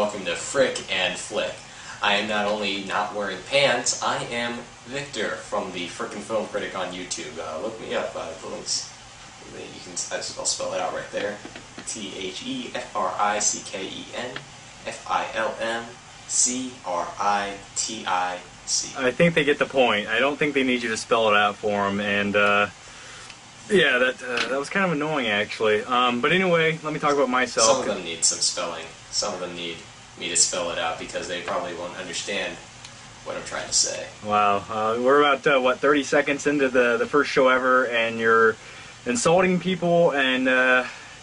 welcome to Frick and Flick. I am not only not wearing pants, I am Victor from the Frickin' Film Critic on YouTube. Look me up. I'll spell it out right there. THEFRICKEN FILMCRITIC. I think they get the point. I don't think they need you to spell it out for them, and yeah, that was kind of annoying actually. But anyway, let me talk about myself. Some of them need some spelling. Some of them need me to spell it out because they probably won't understand what I'm trying to say. Wow, we're about what 30 seconds into the first show ever, and you're insulting people, and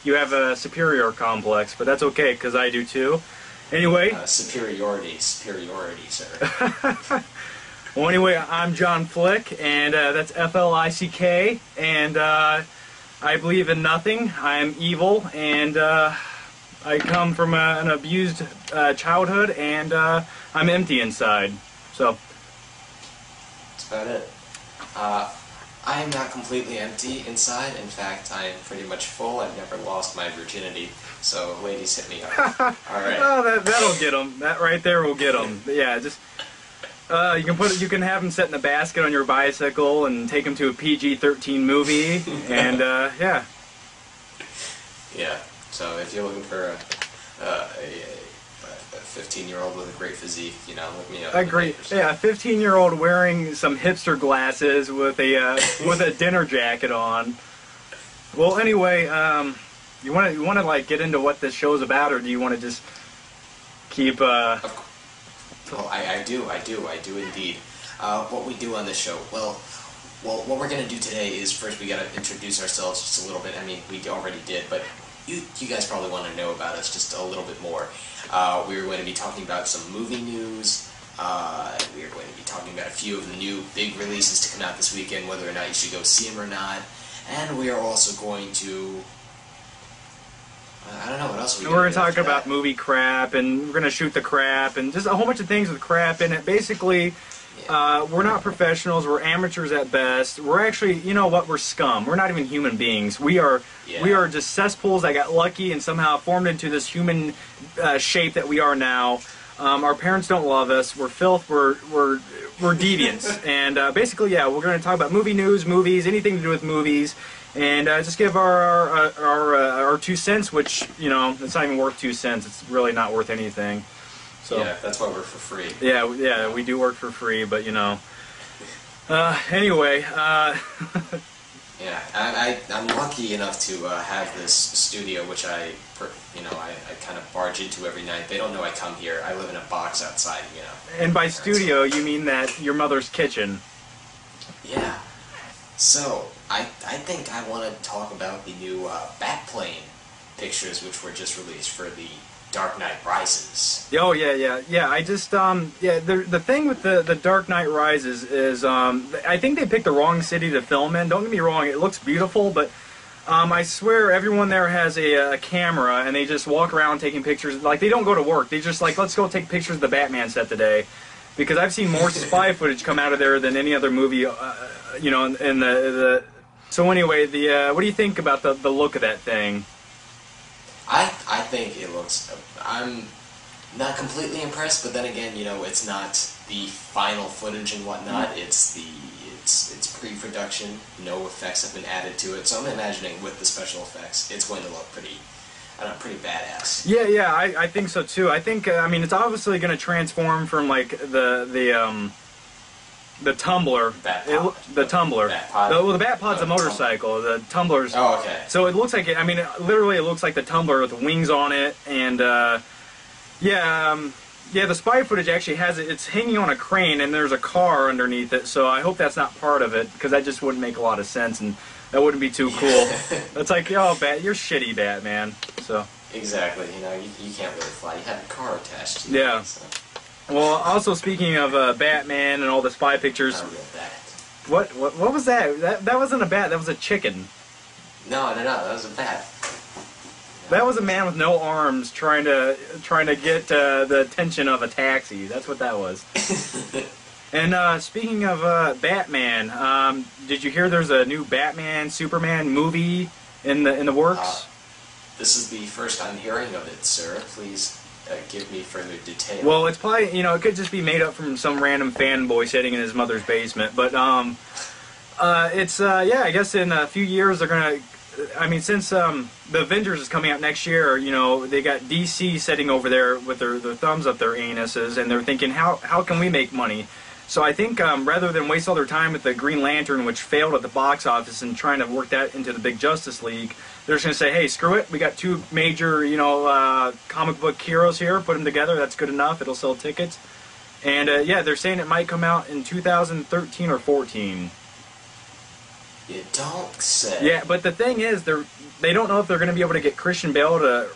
you have a superior complex, but that's okay because I do too. Anyway, superiority, sir. Well, anyway, I'm John Flick, and that's F-L-I-C-K, and I believe in nothing. I'm evil, and I come from an abused childhood, and I'm empty inside. So that's about it. I am not completely empty inside. In fact, I am pretty much full. I've never lost my virginity. So, ladies, hit me up. All right. Oh, that'll get them. That right there will get them. Yeah, just you can have them set in a basket on your bicycle and take them to a PG-13 movie, and yeah. Yeah. So if you're looking for a 15-year-old with a great physique, you know, look me up. A 15-year-old wearing some hipster glasses with a dinner jacket on. Well, anyway, you want to like get into what this show's about, or do you want to just keep? Oh, I do indeed. What we do on this show, well, what we're gonna do today is first we gotta introduce ourselves just a little bit. I mean, we already did, but you guys probably want to know about us just a little bit more. We're going to be talking about some movie news. We are going to be talking about a few of the new big releases to come out this weekend, whether or not you should go see them or not. And we are also going to... I don't know, what else are we We're going to talk about movie crap, and we're going to shoot the crap, and just a whole bunch of things with crap in it. Basically, we're not professionals. We're amateurs at best. We're actually, you know what, we're scum. We're not even human beings. We are just cesspools that got lucky and somehow formed into this human shape that we are now. Our parents don't love us. We're filth. We're deviants. And basically, yeah, we're going to talk about movie news, movies, anything to do with movies. And just give our 2 cents, which, you know, it's not even worth 2 cents. It's really not worth anything. So, yeah, that's why we're for free. Yeah, we do work for free, but, you know. Anyway. Yeah, I'm lucky enough to have this studio, which I kind of barge into every night. They don't know I come here. I live in a box outside, you know. And by studio, you mean that your mother's kitchen. Yeah. So, I think I want to talk about the new Batplane pictures, which were just released for the Dark Knight Rises. Oh, yeah. I just, the thing with the Dark Knight Rises is, I think they picked the wrong city to film in. Don't get me wrong, it looks beautiful, but I swear everyone there has a camera, and they just walk around taking pictures. Like, they don't go to work. They just, like, let's go take pictures of the Batman set today. Because I've seen more spy footage come out of there than any other movie, you know, in the... So anyway, what do you think about the look of that thing? I think it looks... I'm not completely impressed, but then again, you know, it's not the final footage and whatnot. It's pre-production. No effects have been added to it, so I'm imagining with the special effects, it's going to look pretty badass. Yeah, I think so too. I think, I mean, it's obviously going to transform from like the Tumbler. The Tumbler. The Batpod's a motorcycle. The Tumbler's... Oh, okay. So it looks like it, I mean, literally it looks like the Tumbler with wings on it, and yeah, the spy footage actually has it. It's hanging on a crane, and there's a car underneath it, so I hope that's not part of it, because that just wouldn't make a lot of sense, and that wouldn't be too cool. It's like, oh, you're shitty, Batman. So. Exactly. You know, you can't really fly. You have a car attached to you. Yeah. So. Well, also speaking of Batman and all the spy pictures. Not a real bat. What was that? That wasn't a bat. That was a chicken. No, that was a bat. That was a man with no arms trying to get the attention of a taxi. That's what that was. And speaking of Batman, did you hear there's a new Batman Superman movie in the works? This is the first I'm hearing of it, sir. Please give me further detail. Well, it's probably, you know, it could just be made up from some random fanboy sitting in his mother's basement. But yeah, I guess in a few years they're gonna. I mean, since the Avengers is coming out next year, you know, they got DC sitting over there with their thumbs up their anuses, and they're thinking, how can we make money? So I think rather than waste all their time with the Green Lantern, which failed at the box office, and trying to work that into the big Justice League, they're just going to say, hey, screw it. We got two major, you know, comic book heroes here. Put them together. That's good enough. It'll sell tickets. And, yeah, they're saying it might come out in 2013 or 14. You don't say. Yeah, but the thing is, they don't know if they're going to be able to get Christian Bale to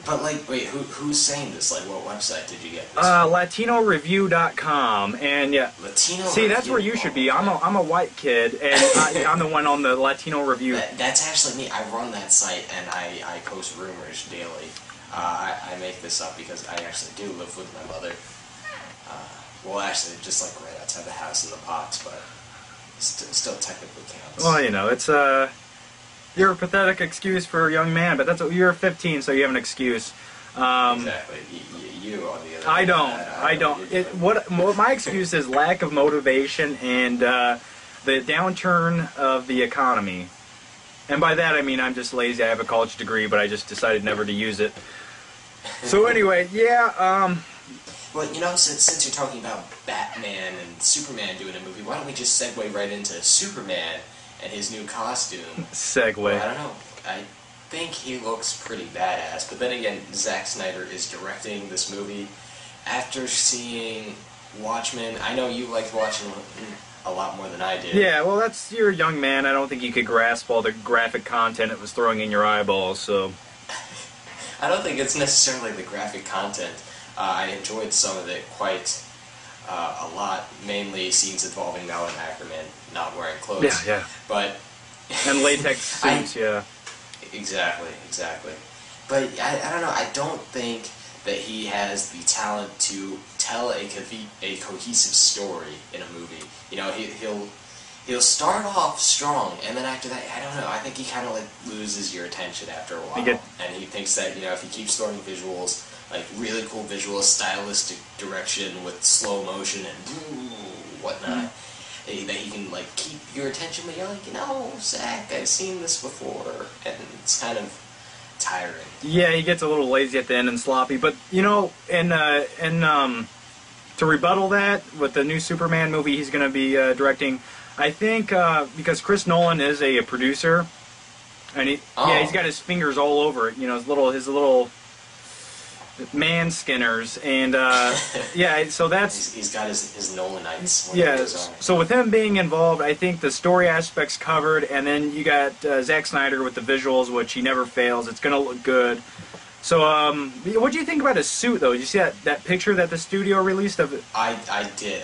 But like, wait, who's saying this? Like, what website did you get this? LatinoReview.com, and yeah. Latino. See, Review? that's where you should be. I'm a white kid, and I'm the one on the Latino Review. That's actually me. I run that site, and I post rumors daily. I make this up because I actually do live with my mother. Well, actually, just like right outside the house in the box, but still technically counts. Well, you know, it's you're a pathetic excuse for a young man, but that's what you're 15, so you have an excuse. Exactly. You on the other. I don't. What my excuse is lack of motivation and the downturn of the economy. And by that I mean I'm just lazy. I have a college degree, but I just decided never to use it. So anyway, yeah. Well, you know, since you're talking about Batman and Superman doing a movie, why don't we just segue right into Superman and his new costume? Segue. Well, I don't know. I think he looks pretty badass. But then again, Zack Snyder is directing this movie. After seeing Watchmen, I know you liked Watchmen a lot more than I did. Yeah, well, you're a young man. I don't think you could grasp all the graphic content it was throwing in your eyeballs, so... I don't think it's necessarily the graphic content. I enjoyed some of it quite a lot, mainly scenes involving Malin Ackerman not wearing clothes. Yeah, yeah. But... and latex suits, yeah. Exactly. But I don't know, I don't think that he has the talent to tell a cohesive story in a movie. You know, he'll start off strong, and then after that, I don't know, I think he kind of like loses your attention after a while. And he thinks that, you know, if he keeps throwing visuals, like really cool visuals, stylistic direction with slow motion and whatnot, that he can like keep your attention, but you're like, you know, Zach, I've seen this before, and it's kind of tiring. Yeah, he gets a little lazy at the end and sloppy, but you know, and to rebuttal that with the new Superman movie he's going to be directing, I think because Chris Nolan is a producer, and he's got his fingers all over it. You know, his little man skinners, and yeah, so that's he's got his Nolanites. Yeah, so with him being involved, I think the story aspect's covered, and then you got Zack Snyder with the visuals, which he never fails. It's gonna look good. So, what do you think about his suit, though? Did you see that picture that the studio released of it? I did.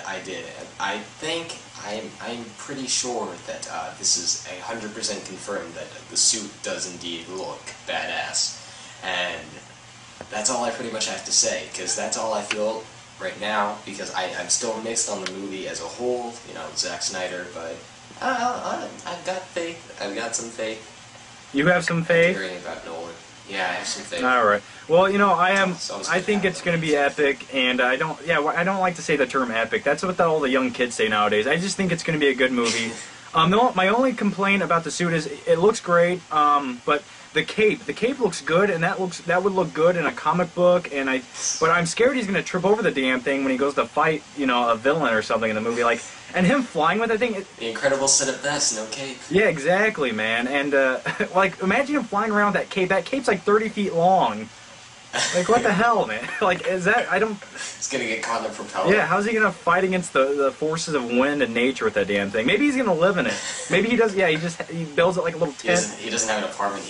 I think I'm pretty sure that this is 100% confirmed that the suit does indeed look badass, and that's all I pretty much have to say, because that's all I feel right now, because I'm still mixed on the movie as a whole, you know, Zack Snyder, but I've got faith. I've got some faith. You have some faith? Hearing about Nolan. Yeah, I have some faith. All right. Well, you know, I think it's going to be epic, and I don't like to say the term epic. That's what all the young kids say nowadays. I just think it's going to be a good movie. My only complaint about the suit is it looks great, but the cape looks good, and that would look good in a comic book. But I'm scared he's going to trip over the damn thing when he goes to fight, you know, a villain or something in the movie. Like, and him flying with that thing. The Incredibles said it best, no cape. Yeah, exactly, man. And like, imagine him flying around with that cape. That cape's like 30 feet long. Like, what the hell, man? Like, is that... I don't... He's gonna get caught in the propeller. Yeah, how's he gonna fight against the forces of wind and nature with that damn thing? Maybe he's gonna live in it. Maybe he does... Yeah, he builds it like a little tent. He doesn't have an apartment.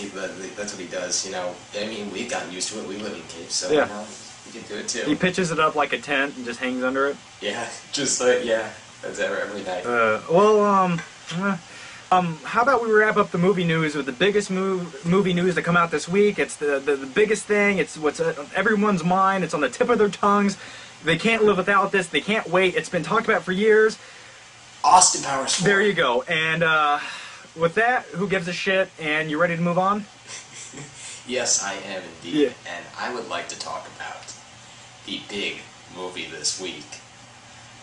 That's what he does, you know. I mean, we've gotten used to it. We live in capes, so, yeah. You know, he can do it, too. He pitches it up like a tent and just hangs under it. Yeah, just like, yeah. That's every night. How about we wrap up the movie news with the biggest movie news to come out this week? It's the biggest thing. It's what's on everyone's mind. It's on the tip of their tongues. They can't live without this. They can't wait. It's been talked about for years. Austin Powers 4. There you go. And with that, who gives a shit? And you ready to move on? Yes, I am indeed. Yeah. And I would like to talk about the big movie this week.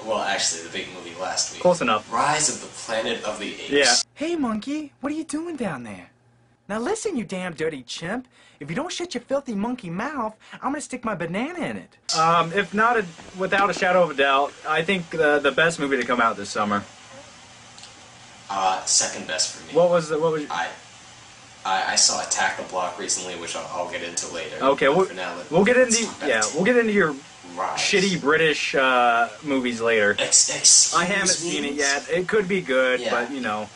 Well, actually, the big movie last week. Close enough. Rise of the Planet of the Apes. Yeah. Hey, monkey, what are you doing down there? Now listen, you damn dirty chimp. If you don't shut your filthy monkey mouth, I'm gonna stick my banana in it. If not, without a shadow of a doubt, I think the best movie to come out this summer. Second best for me. What was I saw Attack the Block recently, which I'll get into later. Okay, But we'll, for now, we'll get into let's talk about we'll get into your Rise. shitty British movies later. Excuse I haven't me? seen it yet. It could be good, Yeah. but you know.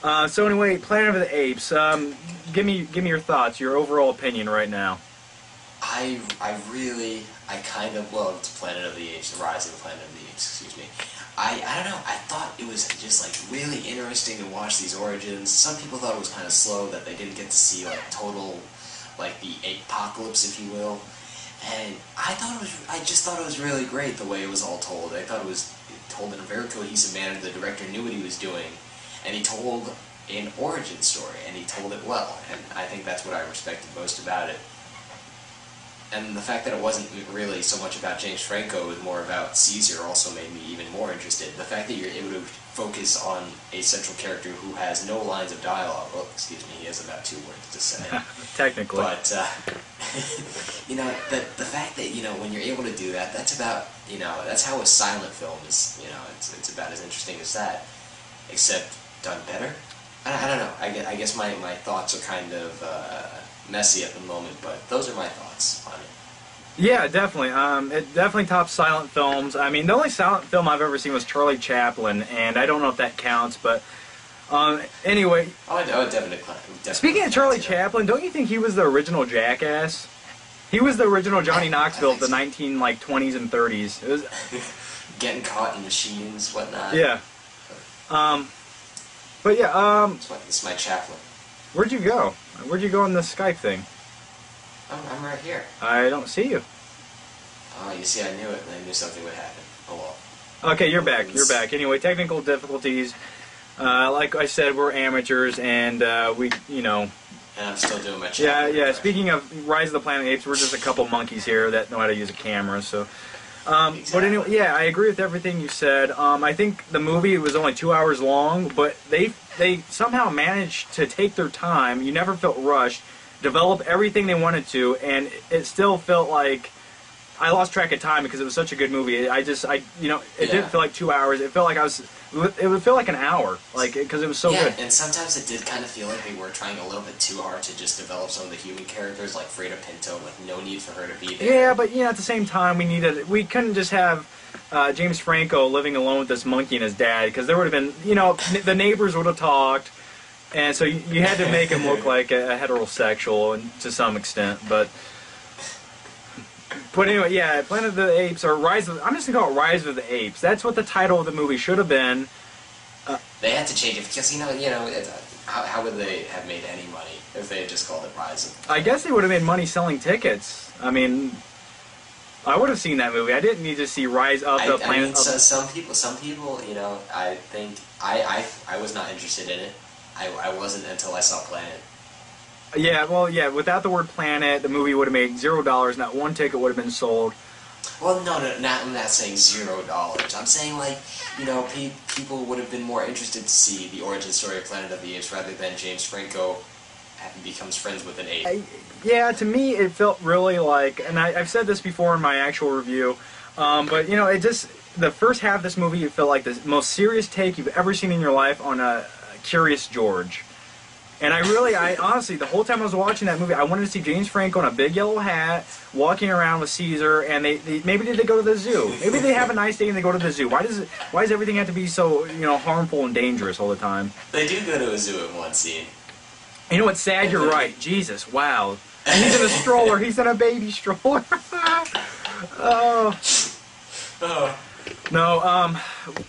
Okay. So anyway, Planet of the Apes. Give me your thoughts, your overall opinion right now. I kind of loved Planet of the Apes, The Rise of the Planet of the Apes, excuse me. I don't know, I thought it was just like really interesting to watch these origins. Some people thought it was kind of slow that they didn't get to see like total, like the apocalypse, if you will. And I just thought it was really great the way it was all told. I thought it was told in a very cohesive manner. The director knew what he was doing, and he told an origin story, and he told it well. And I think that's what I respected most about it. And the fact that it wasn't really so much about James Franco, it was more about Caesar, also made me even more interested. The fact that you're able to focus on a central character who has no lines of dialogue. Well, excuse me, he has about 2 words to say. Technically. But, you know, the fact that, you know, when you're able to do that, that's about, you know, that's how a silent film is, you know, it's about as interesting as that, except done better. I don't know. I guess my thoughts are kind of messy at the moment, but those are my thoughts on it. Yeah, definitely. It definitely tops silent films. I mean, the only silent film I've ever seen was Charlie Chaplin, and I don't know if that counts, but anyway. Oh, no, definitely. Speaking of Charlie Chaplin, don't you think he was the original Jackass? He was the original Johnny Knoxville of the 1920s and 30s. It was getting caught in machines, whatnot. Yeah. But yeah. It's my Chaplin. Where'd you go? Where'd you go on the Skype thing? I'm right here. I don't see you. Oh, you see, I knew it, and I knew something would happen. Oh well. Okay, you're back. You're back. Anyway, technical difficulties. Like I said, we're amateurs, and we, you know. And I'm still doing my job. Yeah. Speaking of Rise of the Planet of the Apes, we're just a couple monkeys here that know how to use a camera. So, Exactly. But anyway, yeah, I agree with everything you said. I think the movie was only 2 hours long, but they somehow managed to take their time. You never felt rushed. Develop everything they wanted to, and it still felt like I lost track of time because it was such a good movie. You know, it didn't feel like 2 hours. It felt like it would feel like an hour, like, because it was so good. And sometimes it did kind of feel like they were trying a little bit too hard to just develop some of the human characters, like Freida Pinto, like no need for her to be there. Yeah, but at the same time, we couldn't just have James Franco living alone with this monkey and his dad, because there would have been, the neighbors would have talked, and so you had to make him look like a heterosexual to some extent, but anyway, yeah, Planet of the Apes, or I'm just going to call it Rise of the Apes. That's what the title of the movie should have been. They had to change it, because, how would they have made any money if they had just called it Rise of the I guess they would have made money selling tickets. I mean, I would have seen that movie. I didn't need to see Rise of the Planet. I mean, some people, I think I was not interested in it. I wasn't until I saw Planet. Yeah, well, yeah. Without the word Planet, the movie would have made $0. Not one ticket would have been sold. Well, no, I'm not saying $0. I'm saying, like, people would have been more interested to see the origin story of Planet of the Apes rather than James Franco becomes friends with an ape. Yeah, to me, it felt really like, and I've said this before in my actual review, but it just, the first half of this movie, it felt like the most serious take you've ever seen in your life on a Curious George. And I honestly, the whole time I was watching that movie, I wanted to see James Franco in a big yellow hat, walking around with Caesar, and maybe they go to the zoo. Maybe they have a nice day and they go to the zoo. Why does everything have to be so, harmful and dangerous all the time? They do go to a zoo in one scene. You know what's sad? You're right. Jesus, wow. And he's in a stroller. He's in a baby stroller. Oh. No,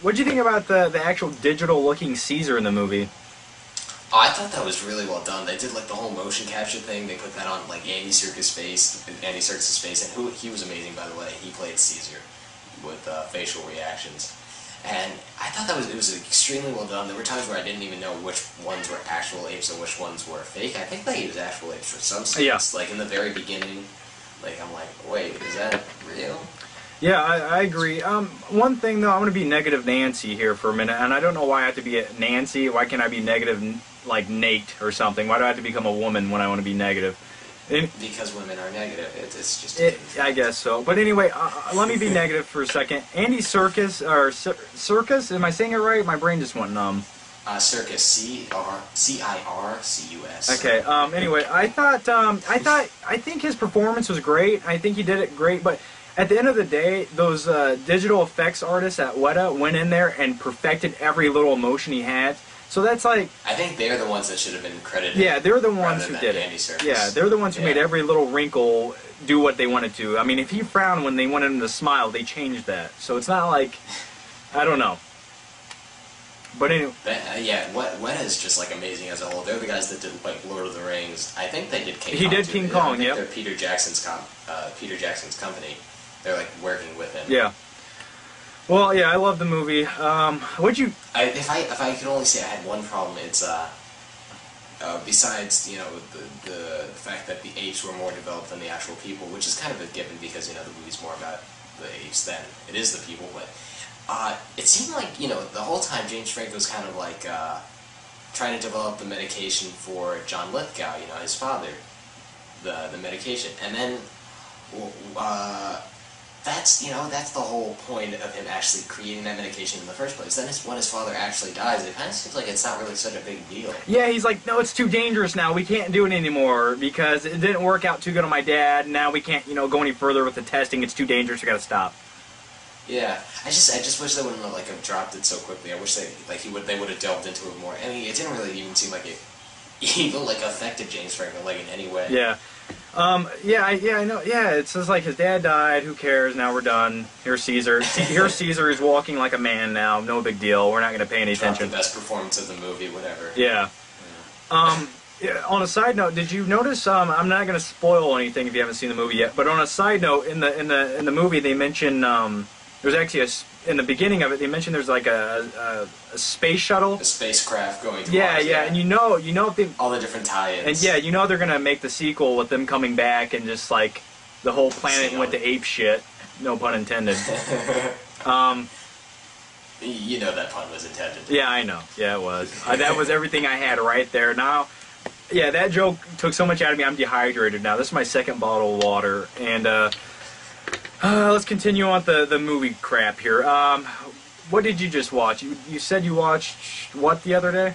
what'd you think about the actual digital-looking Caesar in the movie? Oh, I thought that was really well done. They did, like, the whole motion capture thing. They put that on, like, Andy Serkis's face, and he was amazing, by the way. He played Caesar with facial reactions. And I thought it was extremely well done. There were times where I didn't even know which ones were actual apes and which ones were fake. I think they used actual apes for some scenes. Yeah. Like in the very beginning, like I'm like, wait, is that real? Yeah, I agree. One thing though, I'm going to be negative Nancy here for a minute, and I don't know why I have to be a Nancy. Why can't I be negative like Nate or something? Why do I have to become a woman when I want to be negative? Because women are negative. It's just. I guess so. But anyway, let me be negative for a second. Andy Serkis, or Circus? Am I saying it right? My brain just went numb. Circus, Circus. Okay. Anyway, I think his performance was great. I think he did it great. But at the end of the day, those digital effects artists at Weta went in there and perfected every little emotion he had. So that's like... I think they're the ones that should have been credited. Yeah, they're the ones who did it. Yeah, they're the ones who made every little wrinkle do what they wanted to. I mean, if he frowned when they wanted him to smile, they changed that. So it's not like... I don't know. But anyway... yeah, Weta is just like amazing as a whole. They're the guys that did like Lord of the Rings. I think they did King Kong. He did King Kong, yeah. They're Peter Jackson's company. They're like working with him. Yeah. Well, yeah, I love the movie. What'd you... If I could only say I had one problem, it's besides the fact that the apes were more developed than the actual people, which is kind of a given because the movie's more about the apes than it is the people. But it seemed like the whole time James Franco's kind of like trying to develop the medication for John Lithgow, his father, the medication, and then. That's the whole point of him actually creating that medication in the first place. Then when his father actually dies, it kind of seems like it's not really such a big deal. Yeah, he's like, no, it's too dangerous now. We can't do it anymore because it didn't work out too good on my dad. Now we can't, go any further with the testing. It's too dangerous. We got to stop. Yeah, I just wish they wouldn't have dropped it so quickly. I wish they would have delved into it more. I mean, it didn't really even seem like it even affected James Franco in any way. Yeah. I know. Yeah, it's just like his dad died. Who cares? Now we're done. Here's Caesar. Here's Caesar. He's walking like a man now. No big deal. We're not going to pay any attention. The best performance of the movie, whatever. Yeah. Yeah, on a side note, did you notice? I'm not going to spoil anything if you haven't seen the movie yet. But on a side note, in the movie, they mention there's actually in the beginning of it, they mentioned there's like a space shuttle. A spacecraft going to Mars. Yeah, and all the different tie-ins. And yeah, they're gonna make the sequel with them coming back and just like the whole planet went to ape shit. No pun intended. That pun was intended. Yeah, I know. Yeah, it was. That was everything I had right there. Now, yeah, that joke took so much out of me. I'm dehydrated now. This is my second bottle of water, and let's continue on the movie crap here. What did you just watch? You said you watched what the other day?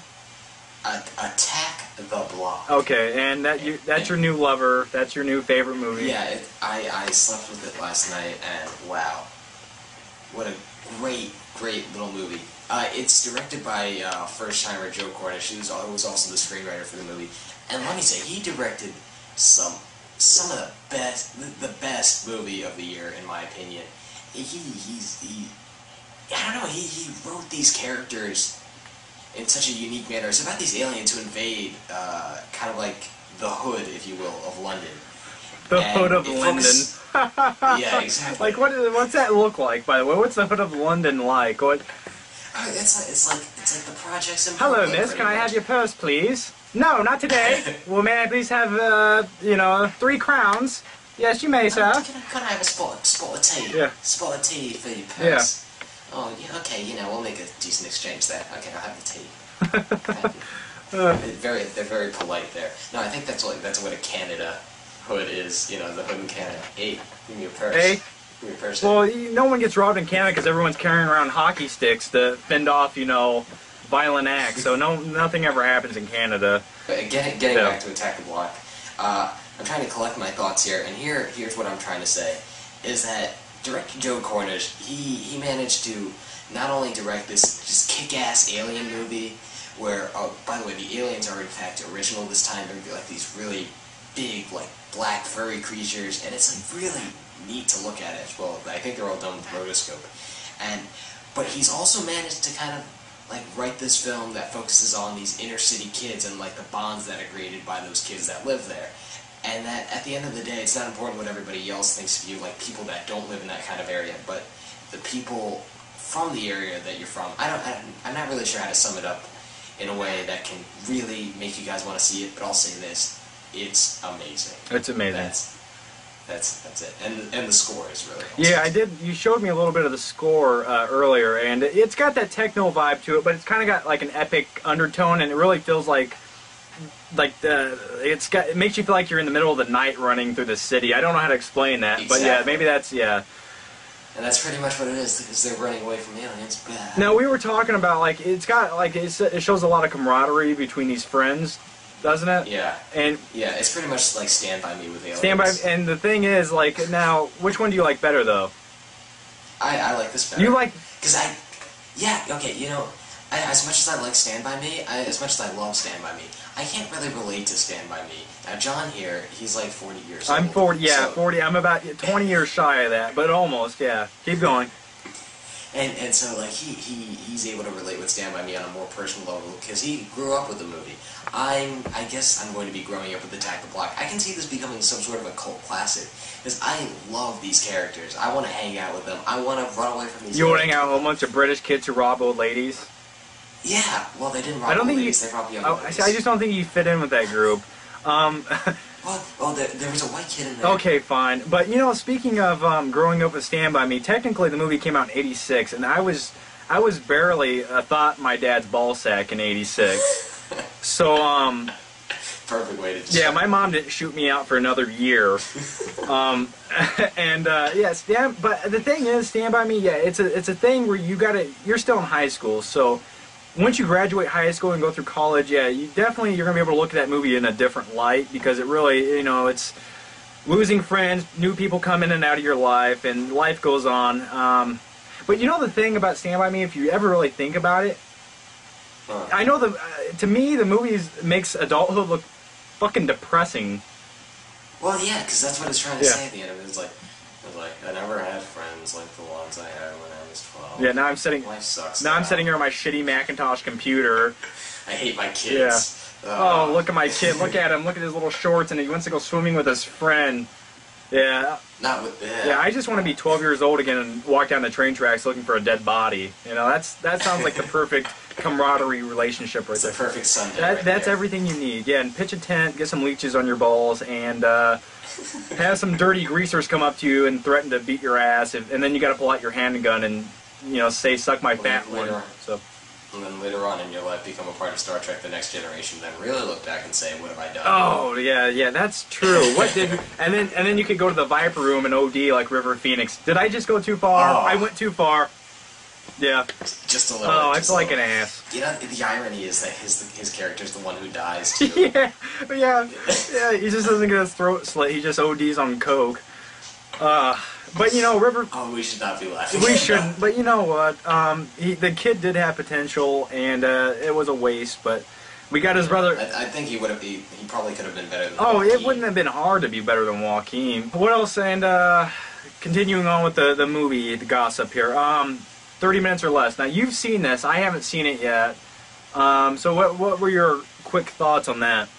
Attack the Block. Okay, and that's your new lover. That's your new favorite movie. Yeah, I slept with it last night, and wow, what a great little movie. It's directed by first-timer Joe Cornish, who was also the screenwriter for the movie. And let me say, he directed some of the best movie of the year, in my opinion. I don't know, he wrote these characters in such a unique manner. It's about these aliens who invade, kind of like the hood, if you will, of London. The hood of London. Yeah, exactly. Like, what's that look like, by the way? What's the hood of London like? What? It's like the projects in Hello, miss. Can I have your purse, please? No, not today. Well, may I please have, 3 crowns? Yes, you may, sir. Can I have a spot of tea? Yeah. Spot of tea for your purse? Yeah. Oh, yeah, okay, we'll make a decent exchange there. Okay, I'll have the tea. They're very polite there. No, I think that's what a Canada hood is. The hood in Canada. Hey, give me your purse. Hey. Give me your purse. Well, no one gets robbed in Canada because everyone's carrying around hockey sticks to fend off, violent acts. So nothing ever happens in Canada. But getting back to Attack the Block, I'm trying to collect my thoughts here, and here's what I'm trying to say, is that director Joe Cornish, he managed to not only direct this just kick-ass alien movie, where, by the way, the aliens are in fact original this time. They're like these really big, like, black furry creatures, and it's like really neat to look at as well. I think they're all done with rotoscope. But he's also managed to kind of like write this film that focuses on these inner city kids and like the bonds that are created by those kids that live there. And that at the end of the day, it's not important what everybody else thinks of you, like people that don't live in that kind of area, but the people from the area that you're from, I'm not really sure how to sum it up in a way that can really make you guys want to see it, but I'll say this, it's amazing. It's amazing. That's it. And the score is really awesome. Yeah, I did. You showed me a little bit of the score earlier, and it's got that techno vibe to it, but it's kind of got like an epic undertone, and it really feels like it makes you feel like you're in the middle of the night running through the city. I don't know how to explain that, Exactly. but yeah, maybe that's And that's pretty much what it is, because they're running away from aliens. Now we were talking about like it's got like it shows a lot of camaraderie between these friends, doesn't it? Yeah. And yeah, it's pretty much like Stand By Me with aliens. Stand By, and the thing is, like, now which one do you like better though? I like this better. You like? Because okay, you know, as much as I like Stand By Me, as much as I love Stand By Me, I can't really relate to Stand By Me. Now, John here, he's like 40 years old. I'm 40, yeah, so, 40. I'm about 20 years shy of that, but almost, yeah. Keep going. And so, like, he's able to relate with Stand By Me on a more personal level, because he grew up with the movie. I guess I'm going to be growing up with Attack the Block. I can see this becoming some sort of a cult classic, because I love these characters. I want to hang out with them. I want to run away from these You want to hang out with a bunch of British kids who rob old ladies? Yeah, well, they didn't rob old ladies, they robbed young ladies. I just don't think you fit in with that group. Well, there was a white kid in there. Okay, fine. But, you know, speaking of growing up with Stand By Me, technically the movie came out in '86, and I was barely thought my dad's ballsack in '86. So, Perfect way to describe. yeah, my mom didn't shoot me out for another year. Yeah, but the thing is, Stand By Me, yeah, it's a thing where you're still in high school, so once you graduate high school and go through college, yeah, you're going to be able to look at that movie in a different light, because it really, you know, it's losing friends, new people come in and out of your life, and life goes on. But you know the thing about Stand By Me, if you ever really think about it, I know to me, the movie makes adulthood look fucking depressing. Well, yeah, because that's what it's trying to say at the end of it. It's like, I never had friends like the ones I had when I was 12. Yeah, now I'm sitting. Life sucks. Now I'm sitting here on my shitty Macintosh computer. I hate my kids. Yeah. Oh, look at my kid. Look at him. Look at his little shorts, and he wants to go swimming with his friend. Yeah. Not with that. Yeah, I just want to be 12 years old again and walk down the train tracks looking for a dead body. You know, that sounds like the perfect camaraderie relationship right it's there. It's a perfect Sunday. That's everything you need. Yeah, and pitch a tent, get some leeches on your balls, and have some dirty greasers come up to you and threaten to beat your ass, and then you got to pull out your handgun and, you know, say "suck my fat one." So. And then later on in your life, become a part of Star Trek: The Next Generation. Then really look back and say, "What have I done?" Oh yeah, that's true. What did? And then you could go to the Viper Room and OD like River Phoenix. Did I just go too far? Oh. I went too far. Yeah. Just a little. Oh, I feel like an ass. You know, the irony is that his character's the one who dies too. yeah. He just doesn't get his throat slit. He just ODs on coke. But you know, River. Oh, we should not be laughing. We shouldn't. But you know what? The kid did have potential, and it was a waste. But we got his brother. I think he would have. He probably could have been better than. Oh, Joaquin. it wouldn't have been hard to be better than Joaquin. What else? And continuing on with the movie, the gossip here. 30 minutes or less. Now you've seen this. I haven't seen it yet. So what were your quick thoughts on that?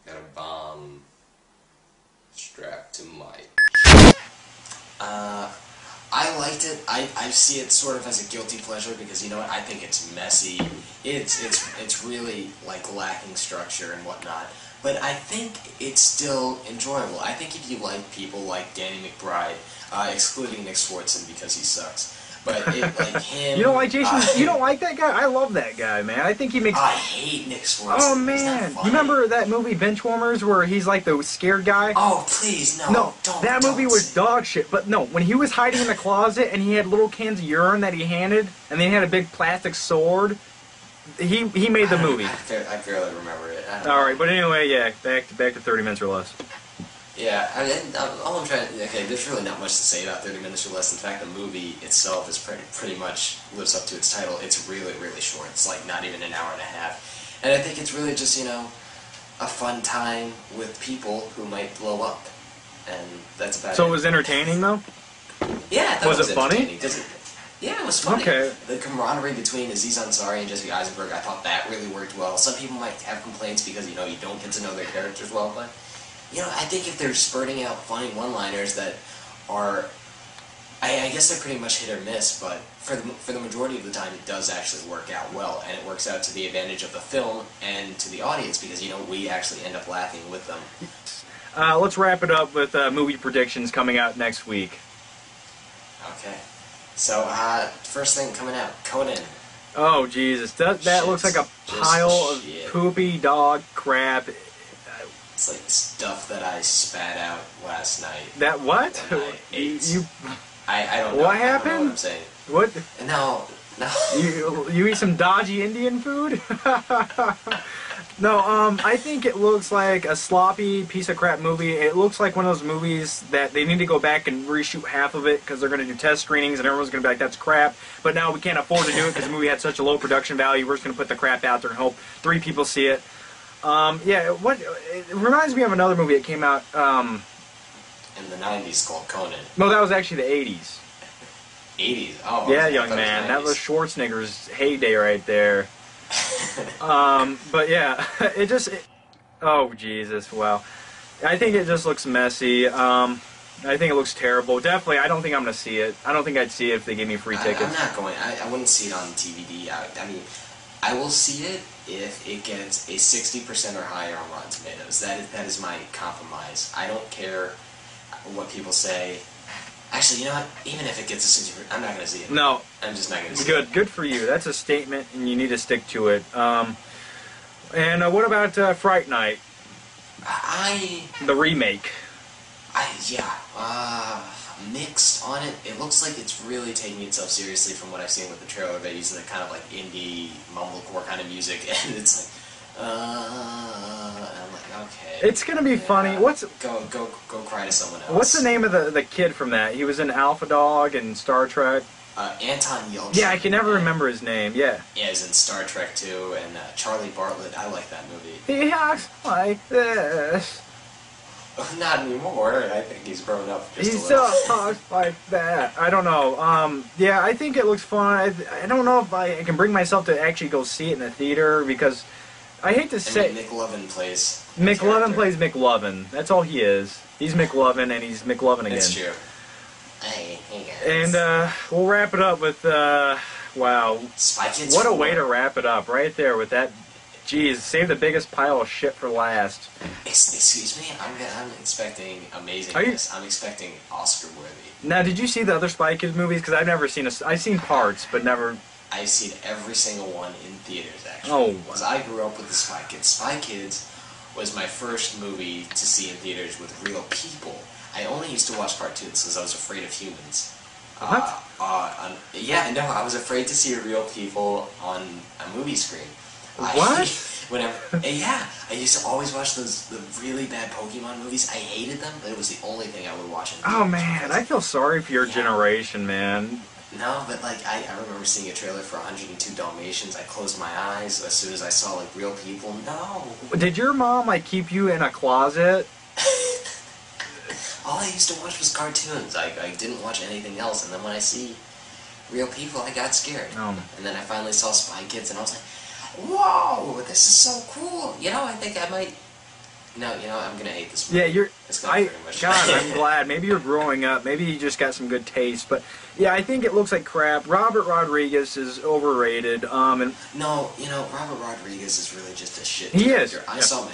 Got a bomb strapped to my. I liked it. I see it sort of as a guilty pleasure because, you know what, I think it's messy. It's really like lacking structure and whatnot. But I think it's still enjoyable. I think if you like people like Danny McBride, excluding Nick Swartzen because he sucks. But like him. You don't like Jason? You don't like that guy? I love that guy, man. I think he makes. I hate Nick Swartzen. Oh man, you remember that movie Benchwarmers where he's like the scared guy? Oh please, no. No, don't. That movie was dog shit. But no, when he was hiding in the closet and he had little cans of urine that he handed, and then he had a big plastic sword. He made the movie. I barely remember it. All right, but anyway, yeah, back to 30 minutes or less. Yeah, I mean, all I'm trying to... Okay, there's really not much to say about 30 minutes or less. In fact, the movie itself is pretty much lives up to its title. It's really, really short. It's like not even an hour and a half. And I think it's really just, you know, a fun time with people who might blow up. And that's about it. So it was entertaining, though? Yeah, I thought Was it funny? Yeah, it was funny. Okay. The camaraderie between Aziz Ansari and Jesse Eisenberg, I thought that really worked well. Some people might have complaints because, you know, you don't get to know their characters well, but... You know, I think if they're spurting out funny one-liners that are I guess they're pretty much hit or miss, but for the majority of the time, it does actually work out well, and it works out to the advantage of the film and to the audience because we actually end up laughing with them. Let's wrap it up with movie predictions coming out next week. Okay. So, first thing coming out, Conan. Oh Jesus, that looks like a pile of poopy dog crap. It's like stuff that I spat out last night. That what? I ate. I don't know. What I happened? don't know what I'm saying. What? No. You eat some dodgy Indian food? No, I think it looks like a sloppy piece of crap movie. It looks like one of those movies that they need to go back and reshoot half of it because they're going to do test screenings and everyone's going to be like, that's crap. But now we can't afford to do it because the movie had such a low production value. We're just going to put the crap out there and hope 3 people see it. Yeah, it reminds me of another movie that came out in the 90s called Conan. No, that was actually the 80s. 80s? Oh. Yeah, young man. That was Schwarzenegger's heyday right there. But yeah, oh Jesus, wow. I think it just looks messy. I think it looks terrible. Definitely, I don't think I'm going to see it. I don't think I'd see it if they gave me free tickets. I'm not going. I wouldn't see it on DVD. I mean, I will see it if it gets a 60% or higher on Rotten Tomatoes. That is my compromise. I don't care what people say. Actually, you know what? Even if it gets a 60%, I'm not going to see it. No. I'm just not going to see it. Good for you. That's a statement, and you need to stick to it. And what about Fright Night? The remake. Mixed on it. It looks like it's really taking itself seriously from what I've seen with the trailer. They use the kind of like indie mumblecore kind of music, and it's like, I'm like, okay. It's gonna be funny. Go cry to someone else. What's the name of the kid from that? He was in Alpha Dog and Star Trek. Anton Yelchin. Yeah, I can never remember his name. Yeah. Yeah, he's in Star Trek too, and Charlie Bartlett. I like that movie. He acts like this. Not anymore. I think he's grown up just he a little. still talks like that. I don't know. Yeah, I think it looks fun. I don't know if I can bring myself to actually go see it in the theater because I hate to say. McLovin plays. McLovin plays McLovin. That's all he is. He's McLovin and he's McLovin again. That's true. Hey guys. And we'll wrap it up with wow. Spy Kids what 4. a way to wrap it up right there with that. Jeez, save the biggest pile of shit for last. Excuse me, I'm expecting amazingness. I'm expecting Oscar-worthy. Now, did you see the other Spy Kids movies? Because I've never seen I've seen parts, but never. I've seen every single one in theaters, actually. Oh. Because I grew up with the Spy Kids. Spy Kids was my first movie to see in theaters with real people. I only used to watch cartoons because I was afraid of humans. What? Yeah, no, I was afraid to see real people on a movie screen. What? I used to always watch the really bad Pokemon movies. I hated them, but it was the only thing I would watch in theaters. Oh man, I feel sorry for your generation, man. No, but like I remember seeing a trailer for 102 Dalmatians. I closed my eyes as soon as I saw like real people. No. Did your mom like keep you in a closet? All I used to watch was cartoons. I didn't watch anything else. And then when I see real people, I got scared. Oh. And then I finally saw Spy Kids, and I was like, whoa, this is so cool. You know, I think I might. No, you know, I'm gonna hate this movie. Yeah, pretty much. God, I'm glad. Maybe you're growing up. Maybe you just got some good taste. But yeah, I think it looks like crap. Robert Rodriguez is overrated. And no, you know, Robert Rodriguez is really just a shit He director. is. I saw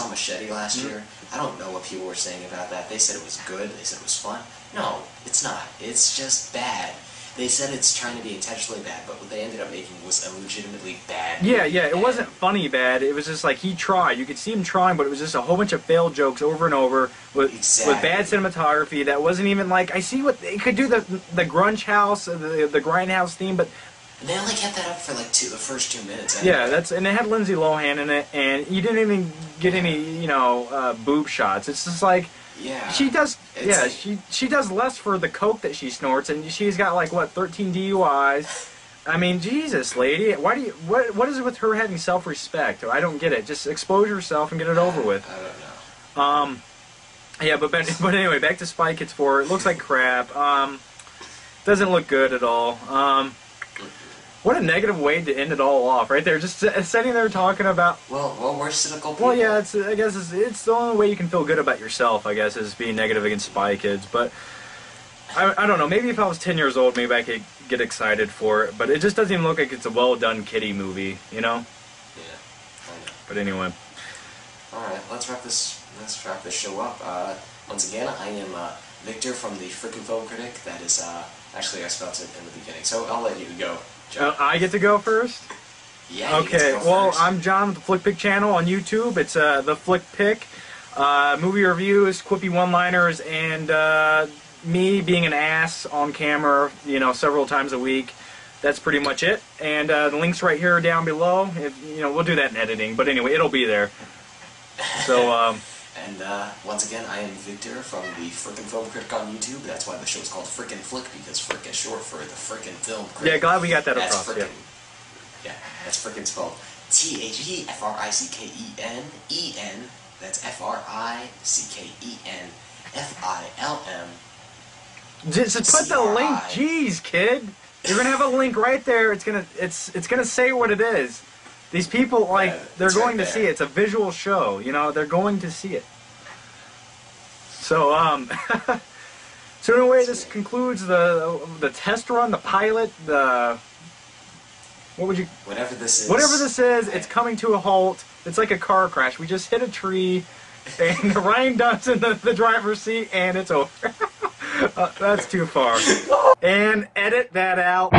Machete last year. I don't know what people were saying about that. They said it was good. They said it was fun. No, it's not. It's just bad. They said it's trying to be intentionally bad, but what they ended up making was a legitimately bad movie. yeah, it wasn't funny bad. It was just like he tried. You could see him trying, but it was just a whole bunch of failed jokes over and over with bad cinematography. That wasn't even like I see what they could do the grunge house, the grindhouse theme, but and they only kept that up for like the first 2 minutes. Anyway. Yeah, and it had Lindsay Lohan in it, and you didn't even get any boob shots. It's just like. Yeah. She does. Yeah, like, she does less for the coke that she snorts, and she's got like what 13 DUIs. I mean, Jesus, lady, why do you? What is it with her having self-respect? I don't get it. Just expose yourself and get it over with. I don't know. Yeah, but anyway, back to Spy Kids 4. It looks like crap. Doesn't look good at all. What a negative way to end it all off, right there. Just sitting there talking about. Well, we're cynical people. Well, yeah, I guess it's the only way you can feel good about yourself. I guess is being negative against Spy Kids. But I don't know. Maybe if I was 10 years old, maybe I could get excited for it. But it just doesn't even look like it's a well-done kiddie movie, you know? Yeah, I know. But anyway. Alright, let's wrap this show up. Once again, I am Victor from the Frickin' Film Critic. That is, actually I spelled it in the beginning, so I'll let you go, John. I get to go first? Yeah, you get to Okay, go well, first. I'm John with the Flick Pick channel on YouTube. It's the Flick Pick. Movie reviews, quippy one-liners, and me being an ass on camera, you know, several times a week. That's pretty much it. And the link's right here down below. You know, we'll do that in editing, but anyway, it'll be there. So, And once again, I am Victor from the Frickin' Film Critic on YouTube. That's why the show is called Frickin' Flick, because Frick is short for the Frickin' Film Critic. yeah, glad we got that That's across. frickin'. Yeah, that's frickin' spelled T-H-E-F-R-I-C-K-E-N-E-N. That's F-R-I-C-K-E-N-F-I-L-M. Just put the link. Jeez, kid. You're gonna have a link right there. It's gonna say what it is. These people, like, Yeah, they're it's going right to see there. it. It's a visual show. You know, they're going to see it. So, so anyway, this concludes the test run, the pilot, Whatever this is. whatever this is, it's coming to a halt. It's like a car crash. We just hit a tree, and Ryan Dunn's in the driver's seat, and it's over. That's too far. And edit that out.